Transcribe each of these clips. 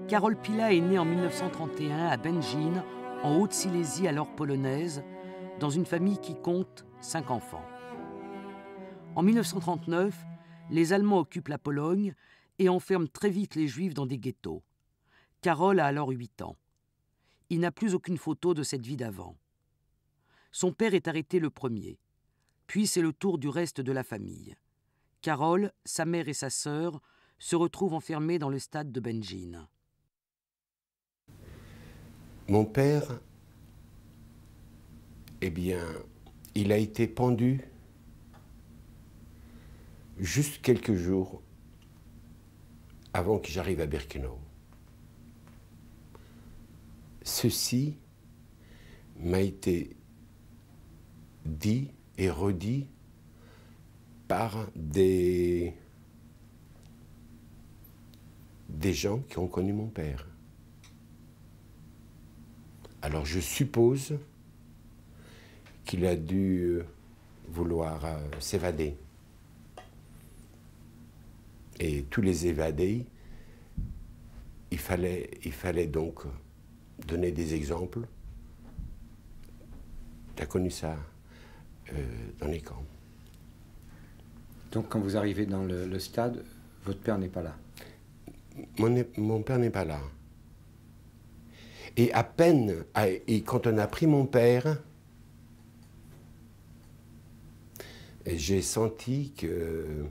Karol Pila est née en 1931 à Będzin, en Haute-Silésie alors polonaise, dans une famille qui compte 5 enfants. En 1939, les Allemands occupent la Pologne et enferment très vite les Juifs dans des ghettos. Karol a alors 8 ans. Il n'a plus aucune photo de cette vie d'avant. Son père est arrêté le premier. Puis c'est le tour du reste de la famille. Karol, sa mère et sa sœur se retrouvent enfermés dans le stade de Będzin. Mon père, eh bien, il a été pendu juste quelques jours avant que j'arrive à Birkenau. Ceci m'a été dit et redit par des gens qui ont connu mon père. Alors je suppose qu'il a dû vouloir s'évader. Et tous les évadés, il fallait donc donner des exemples. Tu as connu ça dans les camps. Donc quand vous arrivez dans le stade, votre père n'est pas là? Mon père n'est pas là. Et à peine, et quand on a pris mon père, j'ai senti que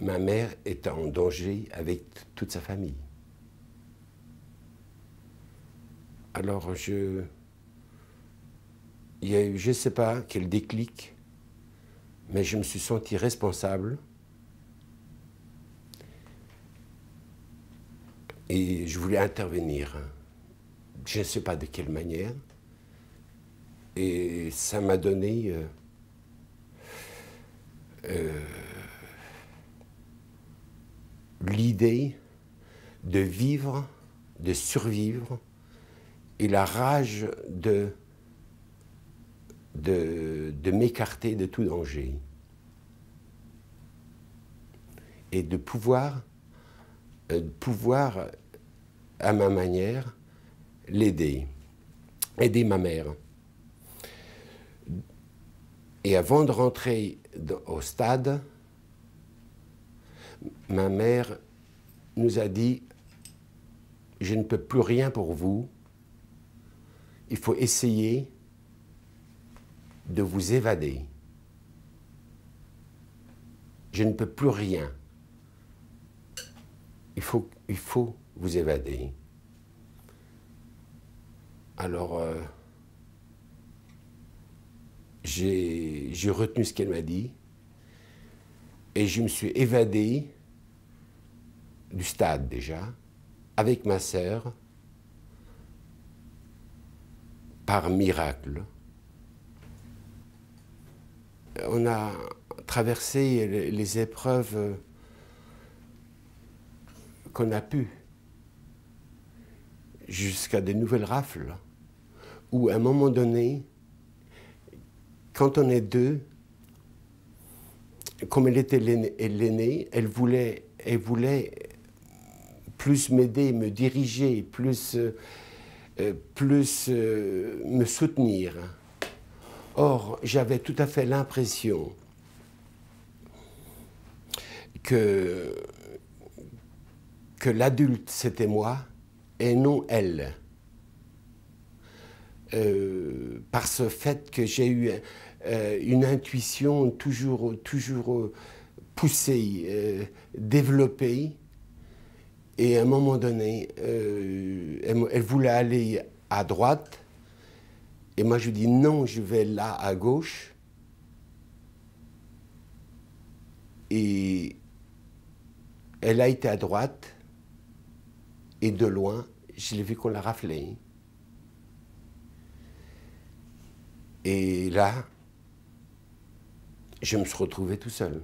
ma mère était en danger avec toute sa famille. Alors il y a eu, je ne sais pas quel déclic, mais je me suis senti responsable. Et je voulais intervenir. Je ne sais pas de quelle manière. Et ça m'a donné l'idée de vivre, de survivre, et la rage de m'écarter de tout danger. Et de pouvoir à ma manière, l'aider, aider ma mère. Et avant de rentrer au stade, ma mère nous a dit « Je ne peux plus rien pour vous, il faut essayer de vous évader. Je ne peux plus rien. Il faut vous évader. » Alors, j'ai retenu ce qu'elle m'a dit et je me suis évadé du stade déjà, avec ma sœur, par miracle. On a traversé les épreuves qu'on a pu, jusqu'à de nouvelles rafles, où à un moment donné, quand on est deux, comme elle était l'aînée, elle voulait plus m'aider, me diriger, plus me soutenir. Or, j'avais tout à fait l'impression que l'adulte, c'était moi, et non elle. Par ce fait que j'ai eu une intuition toujours poussée, développée, et à un moment donné, elle voulait aller à droite, et moi je dis non, je vais là à gauche, et elle a été à droite, et de loin, je l'ai vu qu'on l'a raflé. Et là, je me suis retrouvé tout seul.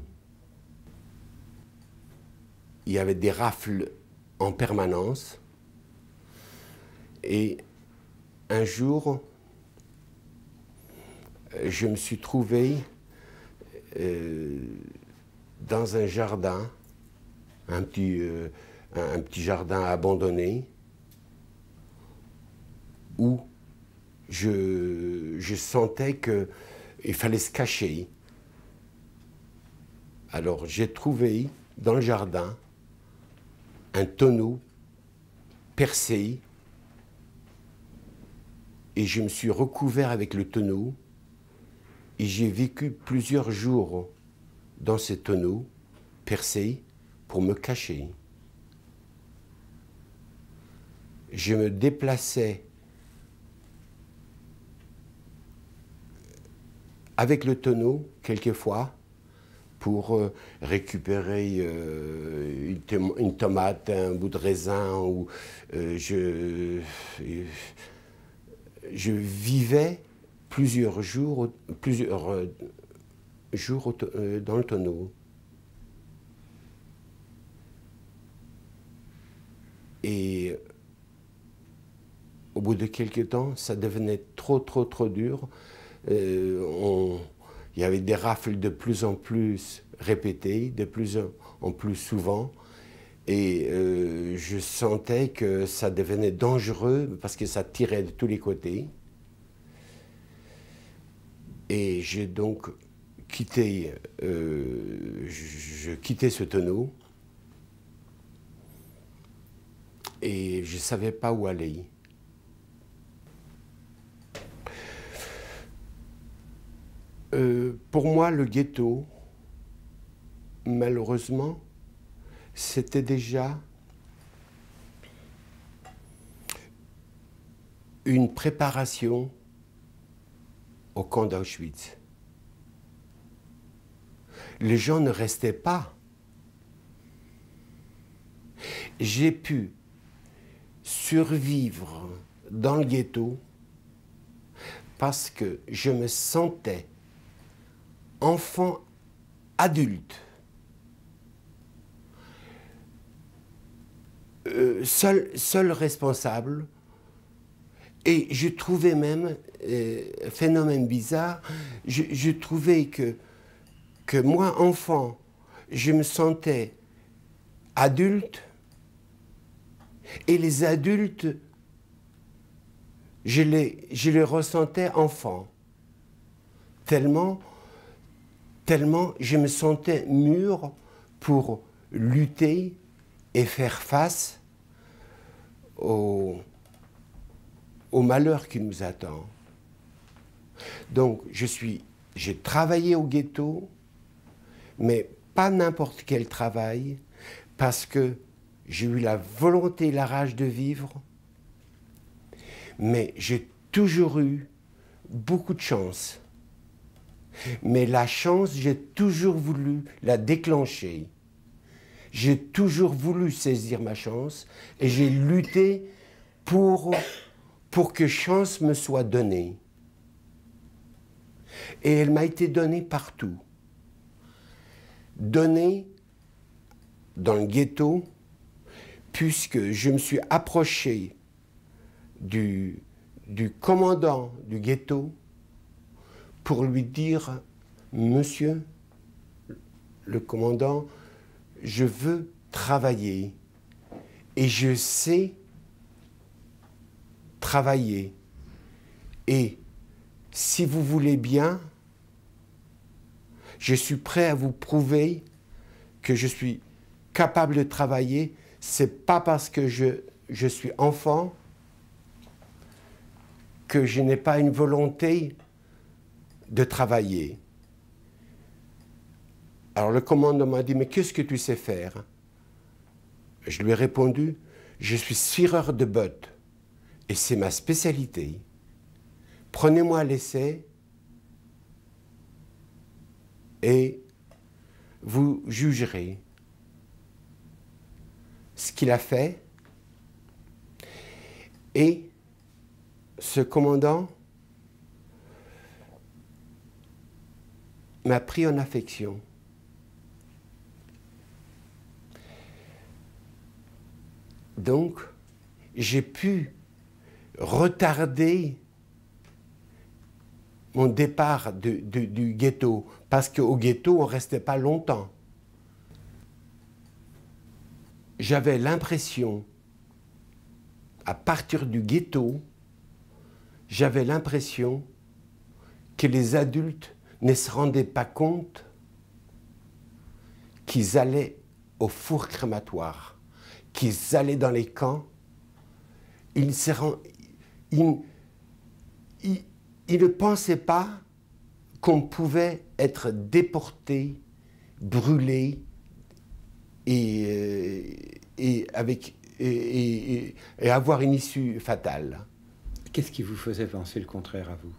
Il y avait des rafles en permanence. Et un jour, je me suis trouvé dans un jardin, un petit jardin abandonné, où je sentais qu'il fallait se cacher. Alors j'ai trouvé dans le jardin un tonneau percé et je me suis recouvert avec le tonneau et j'ai vécu plusieurs jours dans ce tonneau percé pour me cacher. Je me déplaçais avec le tonneau quelquefois pour récupérer une tomate, un bout de raisin. Ou, je vivais plusieurs jours dans le tonneau. Et au bout de quelques temps, ça devenait trop dur. Il y avait des rafles de plus en plus répétées, de plus en plus souvent. Et je sentais que ça devenait dangereux parce que ça tirait de tous les côtés. Et j'ai donc quitté, je quittais ce tonneau. Et je ne savais pas où aller. Pour moi, le ghetto, malheureusement, c'était déjà une préparation au camp d'Auschwitz. Les gens ne restaient pas. J'ai pu survivre dans le ghetto parce que je me sentais enfant adulte, seul responsable, et je trouvais même, phénomène bizarre, je trouvais que moi, enfant, je me sentais adulte, et les adultes, je les ressentais enfants, tellement je me sentais mûr pour lutter et faire face au malheur qui nous attend. Donc, j'ai travaillé au ghetto, mais pas n'importe quel travail, parce que j'ai eu la volonté et la rage de vivre, mais j'ai toujours eu beaucoup de chance. Mais la chance, j'ai toujours voulu la déclencher. J'ai toujours voulu saisir ma chance et j'ai lutté pour que chance me soit donnée. Et elle m'a été donnée partout. Donnée dans le ghetto, puisque je me suis approché du commandant du ghetto pour lui dire « Monsieur le commandant, je veux travailler et je sais travailler. Et si vous voulez bien, je suis prêt à vous prouver que je suis capable de travailler. C'est pas parce que je suis enfant que je n'ai pas une volonté de travailler. » Alors le commandant m'a dit « Mais qu'est-ce que tu sais faire ?» Je lui ai répondu « Je suis cireur de bottes et c'est ma spécialité. Prenez-moi à l'essai et vous jugerez. » Ce qu'il a fait, et ce commandant m'a pris en affection. Donc, j'ai pu retarder mon départ du ghetto, parce qu'au ghetto, on ne restait pas longtemps. j'avais l'impression, à partir du ghetto, j'avais l'impression que les adultes ne se rendaient pas compte qu'ils allaient au four crématoire, qu'ils allaient dans les camps. Ils ne pensaient pas qu'on pouvait être déporté, brûlé et avoir une issue fatale. Qu'est-ce qui vous faisait penser le contraire à vous?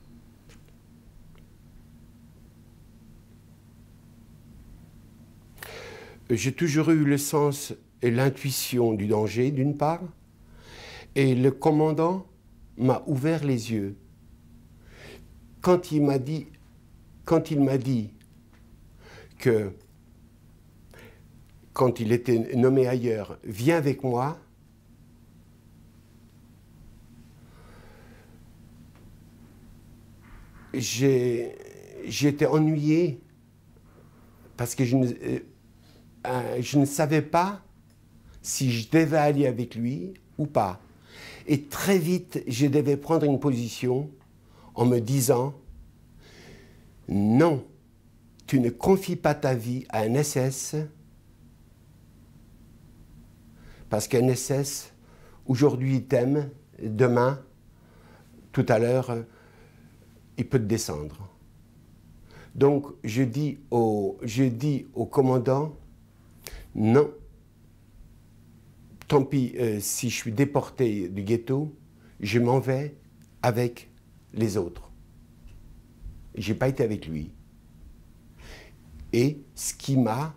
J'ai toujours eu le sens et l'intuition du danger, d'une part, et le commandant m'a ouvert les yeux. Quand il m'a dit que, quand il était nommé ailleurs, viens avec moi, j'étais ennuyé parce que je ne savais pas si je devais aller avec lui ou pas. Et très vite, je devais prendre une position en me disant « Non, tu ne confies pas ta vie à un SS parce qu'un SS, aujourd'hui, il t'aime, demain, tout à l'heure, il peut te descendre. » Donc, je dis au commandant « Non, tant pis, si je suis déporté du ghetto, je m'en vais avec les autres. » Je n'ai pas été avec lui. Et ce qui m'a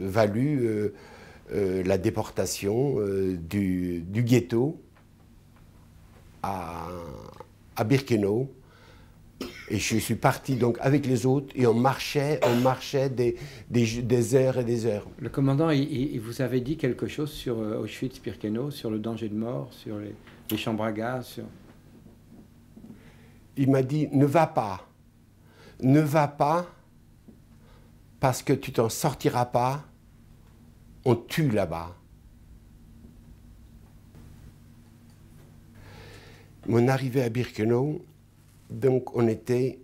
valu la déportation du ghetto à Birkenau. Et je suis parti donc avec les autres et on marchait des heures et des heures. Le commandant, il vous avait dit quelque chose sur Auschwitz-Birkenau, sur le danger de mort, sur les chambres à gaz sur... Il m'a dit, ne va pas parce que tu t'en sortiras pas, on tue là-bas. Mon arrivée à Birkenau, donc on était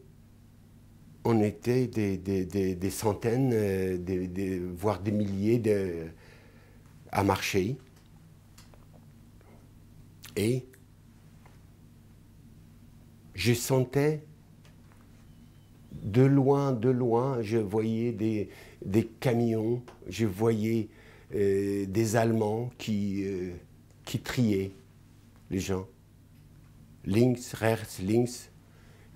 des centaines, voire des milliers à marcher. Et je sentais de loin, je voyais des camions, je voyais des Allemands qui triaient les gens. Links, rechts, links.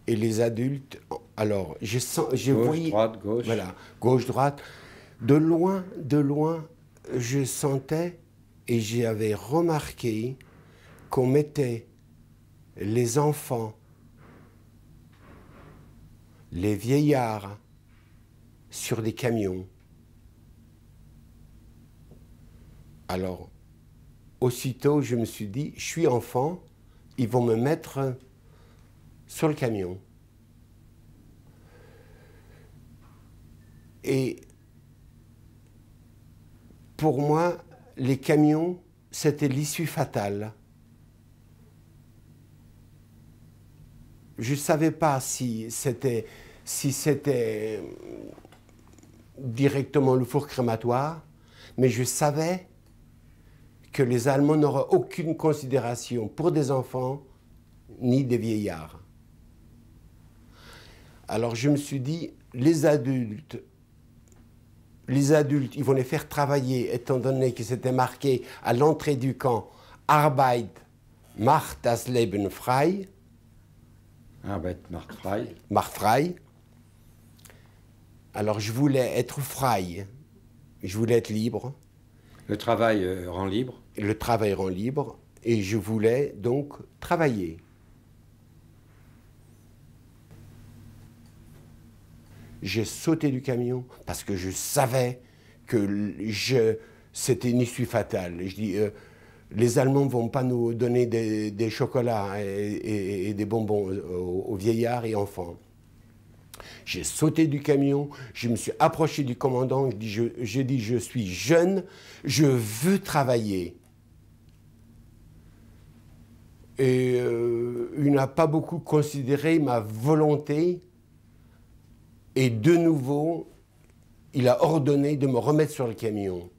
Et les adultes, alors, je voyais... Droite, gauche. Voilà, gauche, droite. De loin, je sentais et j'avais remarqué qu'on mettait les enfants, les vieillards sur des camions. Alors, aussitôt, je me suis dit, je suis enfant, ils vont me mettre sur le camion. Et pour moi, les camions, c'était l'issue fatale. Je ne savais pas si c'était directement le four crématoire, mais je savais que les Allemands n'auraient aucune considération pour des enfants ni des vieillards. Alors je me suis dit, les adultes, ils vont les faire travailler, étant donné que c'était marqué à l'entrée du camp, Arbeit macht das Leben frei. Arbeit macht frei. Macht frei. Alors je voulais être frei, je voulais être libre. Le travail rend libre. Le travail rend libre, et je voulais donc travailler. J'ai sauté du camion parce que je savais que c'était une issue fatale. Je dis, les Allemands ne vont pas nous donner des chocolats et des bonbons aux vieillards et enfants. J'ai sauté du camion, je me suis approché du commandant, j'ai dit, je suis jeune, je veux travailler. Et il n'a pas beaucoup considéré ma volonté. Et de nouveau, il a ordonné de me remettre sur le camion.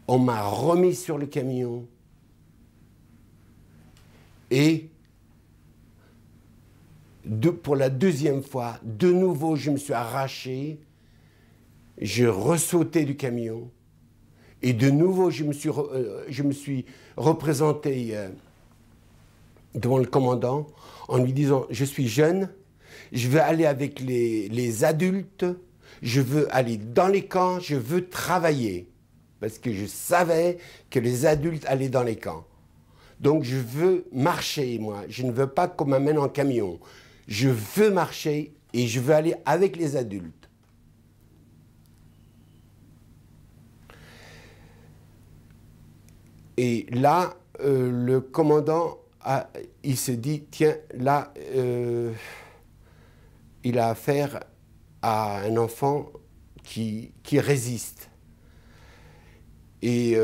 On m'a remis sur le camion. Et pour la deuxième fois, de nouveau, je me suis arraché. J'ai ressauté du camion. Et de nouveau, je me suis représenté devant le commandant en lui disant, je suis jeune, je veux aller avec les adultes, je veux aller dans les camps, je veux travailler. Parce que je savais que les adultes allaient dans les camps. Donc je veux marcher, moi. Je ne veux pas qu'on m'amène en camion. Je veux marcher et je veux aller avec les adultes. Et là, le commandant, il se dit, tiens, là, il a affaire à un enfant qui résiste. Et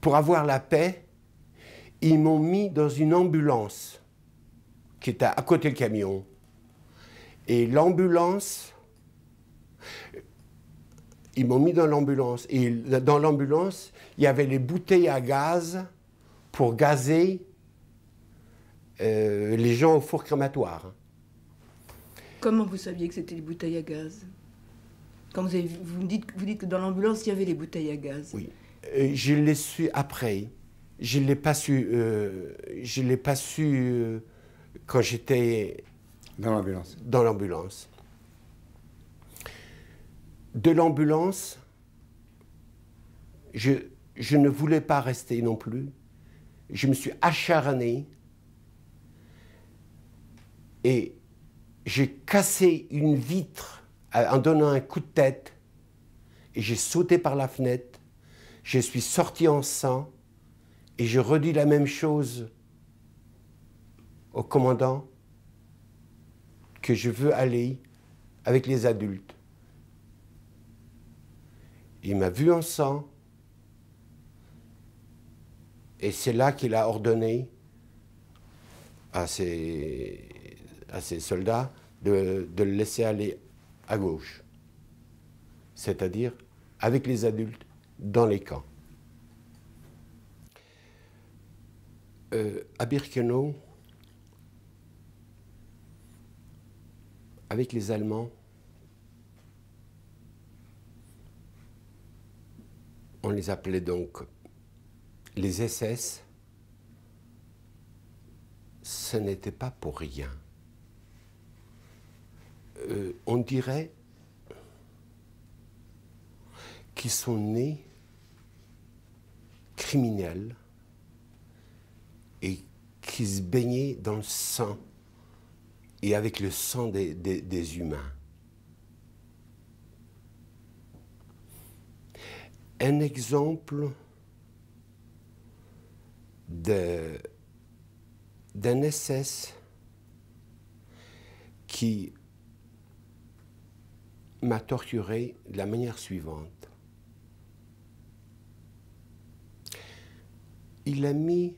pour avoir la paix, ils m'ont mis dans une ambulance qui était à côté du camion. Et l'ambulance, ils m'ont mis dans l'ambulance. Et dans l'ambulance, il y avait les bouteilles à gaz pour gazer les gens au four crématoire. Comment vous saviez que c'était les bouteilles à gaz? Quand vous dites que dans l'ambulance, il y avait les bouteilles à gaz. Oui. Je l'ai su après. Je ne l'ai pas su, quand j'étais dans l'ambulance. Dans l'ambulance. De l'ambulance, je ne voulais pas rester non plus. Je me suis acharné et j'ai cassé une vitre en donnant un coup de tête et j'ai sauté par la fenêtre. Je suis sorti en sang et je redis la même chose au commandant que je veux aller avec les adultes. Il m'a vu en sang et c'est là qu'il a ordonné à ses soldats de le laisser aller à gauche, c'est-à-dire avec les adultes dans les camps. À Birkenau, avec les Allemands, on les appelait donc les SS. Ce n'était pas pour rien. On dirait qu'ils sont nés criminels et qui se baignaient dans le sang et avec le sang des humains. Un exemple d'un SS qui m'a torturé de la manière suivante. Il a mis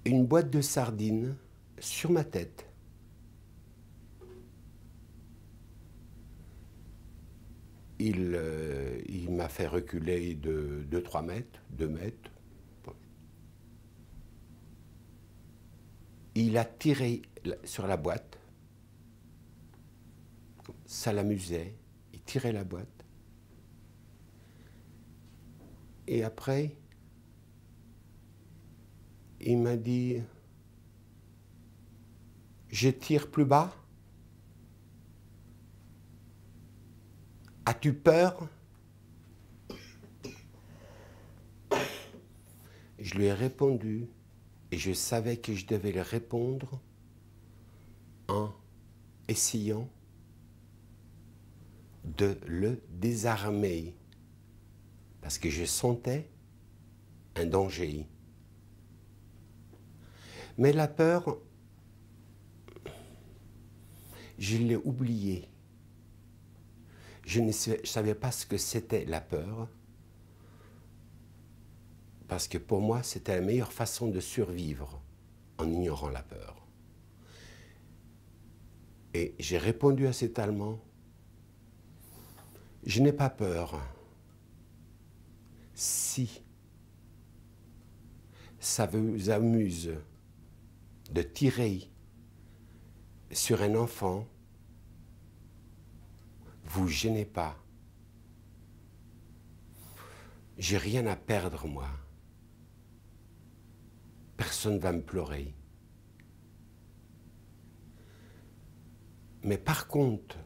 une boîte de sardines sur ma tête. Il m'a fait reculer de 3 mètres, 2 mètres. Il a tiré sur la boîte. Ça l'amusait. Il tirait la boîte. Et après, il m'a dit, je tire plus bas. As-tu peur? Je lui ai répondu, et je savais que je devais lui répondre en essayant de le désarmer, parce que je sentais un danger. Mais la peur, je l'ai oubliée. Je ne savais pas ce que c'était la peur, parce que pour moi, c'était la meilleure façon de survivre en ignorant la peur. Et j'ai répondu à cet Allemand, je n'ai pas peur si ça vous amuse de tirer sur un enfant, vous gênez pas. J'ai rien à perdre, moi. Personne ne va me pleurer. Mais par contre,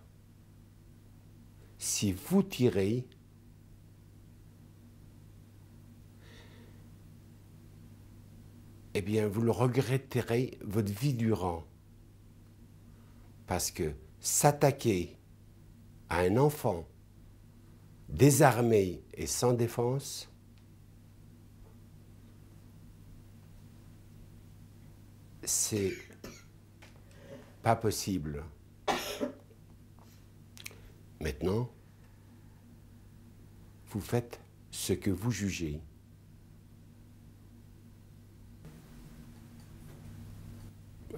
si vous tirez, eh bien, vous le regretterez votre vie durant. Parce que s'attaquer à un enfant désarmé et sans défense, c'est pas possible. Maintenant, vous faites ce que vous jugez.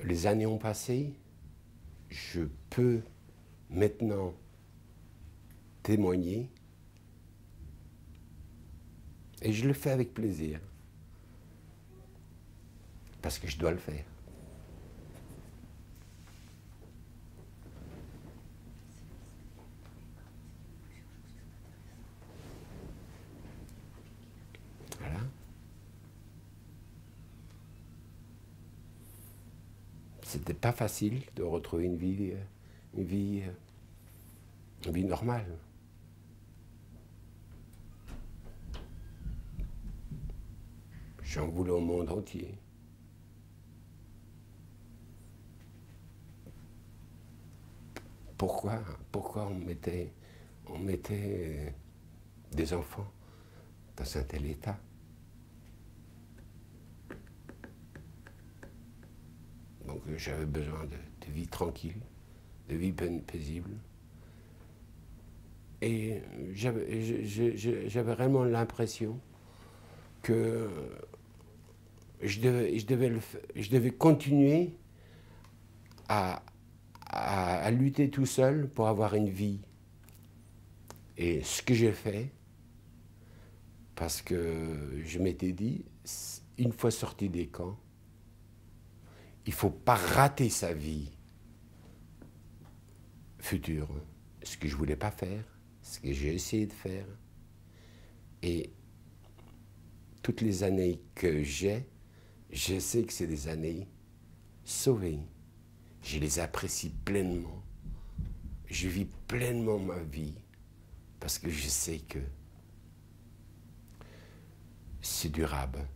Les années ont passé, je peux maintenant témoigner et je le fais avec plaisir parce que je dois le faire. Voilà. C'était pas facile de retrouver une vie normale. J'en voulais au monde entier. Pourquoi on mettait des enfants dans un tel état? Donc j'avais besoin de vie tranquille, de vie paisible. Et j'avais vraiment l'impression que je devais continuer à lutter tout seul pour avoir une vie. Et ce que j'ai fait, parce que je m'étais dit, une fois sorti des camps, il ne faut pas rater sa vie future. Ce que je ne voulais pas faire, ce que j'ai essayé de faire. Et toutes les années que j'ai, je sais que c'est des années sauvées. Je les apprécie pleinement. Je vis pleinement ma vie parce que je sais que c'est durable.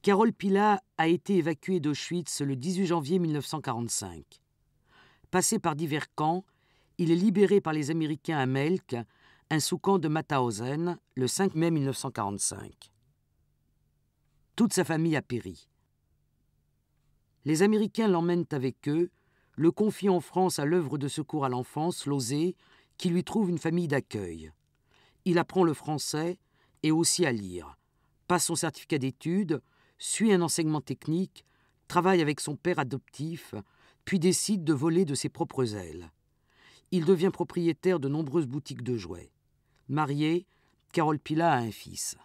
Karol Pila a été évacué d'Auschwitz le 18 janvier 1945. Passé par divers camps, il est libéré par les Américains à Melk, un sous-camp de Mauthausen, le 5 mai 1945. Toute sa famille a péri. Les Américains l'emmènent avec eux, le confient en France à l'œuvre de secours à l'enfance, l'OSE, qui lui trouve une famille d'accueil. Il apprend le français et aussi à lire, passe son certificat d'études, suit un enseignement technique, travaille avec son père adoptif, puis décide de voler de ses propres ailes. Il devient propriétaire de nombreuses boutiques de jouets. Marié, Karol Pila a un fils.